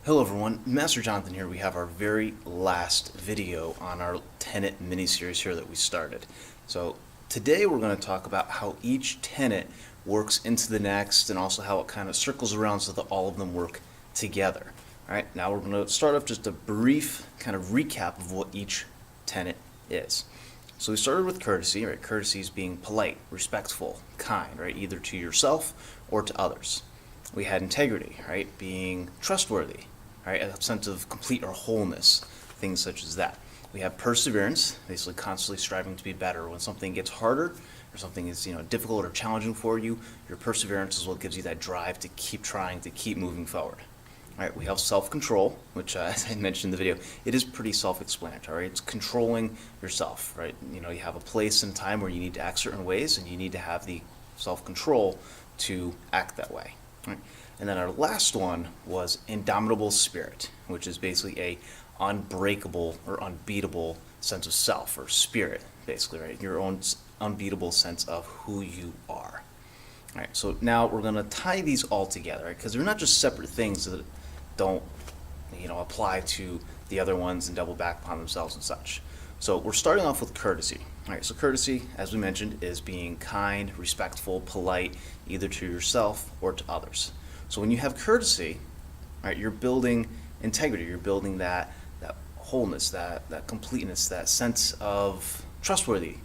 Hello everyone, Master Jonathan here. We have our very last video on our tenet mini-series here that we started. So today we're going to talk about how each tenet works into the next and also how it kind of circles around so that all of them work together. Alright, now we're going to start off just a brief kind of recap of what each tenet is. So we started with courtesy, right? Courtesy is being polite, respectful, kind, right? Either to yourself or to others. We had integrity, right? Being trustworthy. Right, a sense of complete or wholeness, things such as that. We have perseverance, basically constantly striving to be better. When something gets harder or something is difficult or challenging for you, your perseverance is what gives you that drive to keep trying, to keep moving forward. All right, we have self-control, which as I mentioned in the video, it is pretty self-explanatory. It's controlling yourself, right? You have a place and time where you need to act certain ways, and you need to have the self-control to act that way. Right? And then our last one was indomitable spirit, which is basically a unbreakable or unbeatable sense of self or spirit, basically, right? Your own unbeatable sense of who you are. All right, so now we're going to tie these all together, right? Because they're not just separate things that don't, apply to the other ones and double back upon themselves and such. So we're starting off with courtesy. All right, so courtesy, as we mentioned, is being kind, respectful, polite, either to yourself or to others. So when you have courtesy, right, you're building integrity, you're building that wholeness, that completeness, that sense of trustworthiness.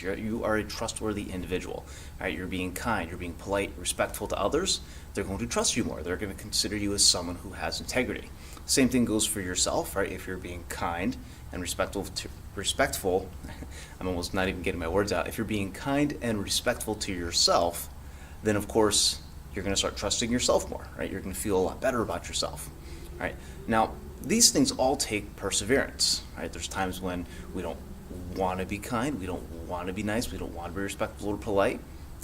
You are a trustworthy individual. Right? You're being kind, you're being polite, respectful to others. They're going to trust you more. They're going to consider you as someone who has integrity. Same thing goes for yourself, right? If you're being kind and respectful, I'm almost not even getting my words out. If you're being kind and respectful to yourself, then of course you're going to start trusting yourself more, right? You're going to feel a lot better about yourself, right? Now, these things all take perseverance, right? There's times when we don't want to be kind, we don't want to be nice, we don't want to be respectful or polite,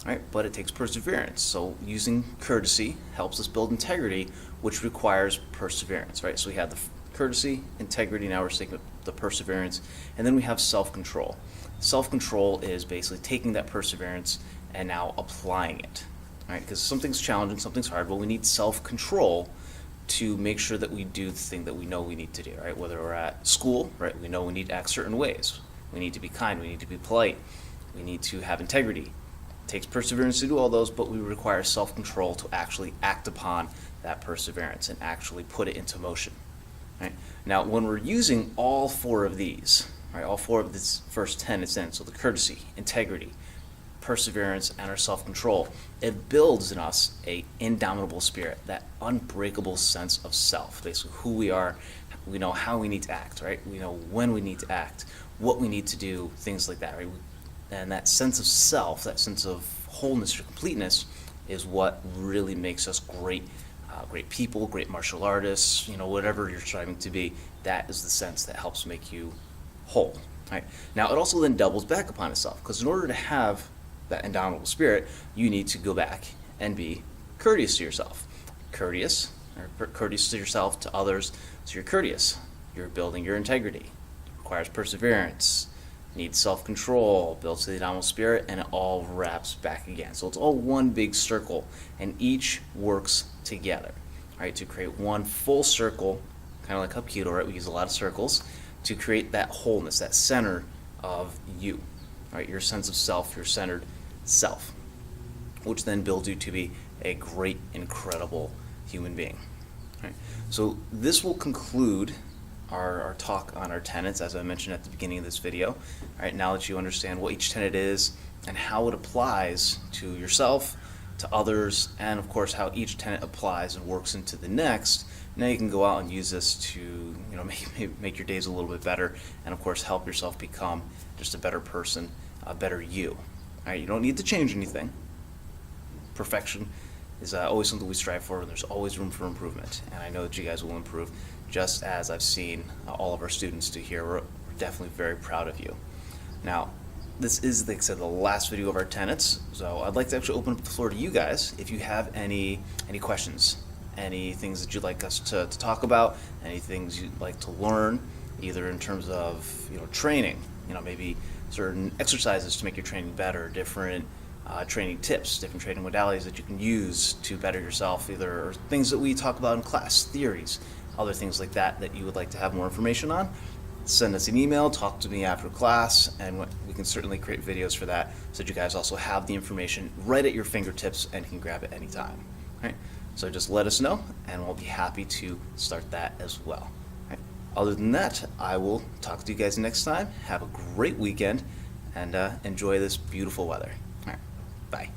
right? But it takes perseverance. So using courtesy helps us build integrity, which requires perseverance, right? So we have the courtesy, integrity, now we're taking the perseverance, and then we have self-control. Self-control is basically taking that perseverance and now applying it. Right, because something's challenging, something's hard, but we need self-control to make sure that we do the thing that we know we need to do, right? Whether we're at school, right, we know we need to act certain ways. We need to be kind, we need to be polite, we need to have integrity. It takes perseverance to do all those, but we require self-control to actually act upon that perseverance and actually put it into motion. Right? Now, when we're using all four of these, right, all four of this first 10 is in, so the courtesy, integrity, perseverance, and our self-control, it builds in us a indomitable spirit, that unbreakable sense of self, basically who we are. We know how we need to act, right? We know when we need to act, what we need to do, things like that, right? And that sense of self, that sense of wholeness or completeness is what really makes us great people, great martial artists, whatever you're striving to be. That is the sense that helps make you whole, right? Now, it also then doubles back upon itself, because in order to have that indomitable spirit, you need to go back and be courteous to yourself. Courteous to yourself, to others, so you're courteous. You're building your integrity. It requires perseverance, needs self-control, builds the indomitable spirit, and it all wraps back again. So it's all one big circle, and each works together, right, to create one full circle, kind of like Hapkido, right? We use a lot of circles to create that wholeness, that center of you. Right, your sense of self, your centered self, which then builds you to be a great, incredible human being. Right. So this will conclude our talk on our tenets, as I mentioned at the beginning of this video. All right, now that you understand what each tenet is and how it applies to yourself, to others, and of course how each tenet applies and works into the next, now you can go out and use this to make your days a little bit better, and of course help yourself become just a better person, a better you. All right, you don't need to change anything. Perfection is always something we strive for, and there's always room for improvement. And I know that you guys will improve, just as I've seen all of our students do here. We're definitely very proud of you. Now, this is, like I said, the last video of our tenets, so I'd like to actually open up the floor to you guys if you have any questions, any things that you'd like us to talk about, any things you'd like to learn, either in terms of training, maybe certain exercises to make your training better, different training tips, different training modalities that you can use to better yourself, either things that we talk about in class, theories, other things like that that you would like to have more information on. Send us an email, talk to me after class, and we can certainly create videos for that so that you guys also have the information right at your fingertips and can grab it anytime. Right? So just let us know, and we'll be happy to start that as well. Right? Other than that, I will talk to you guys next time. Have a great weekend, and enjoy this beautiful weather. All right. Bye.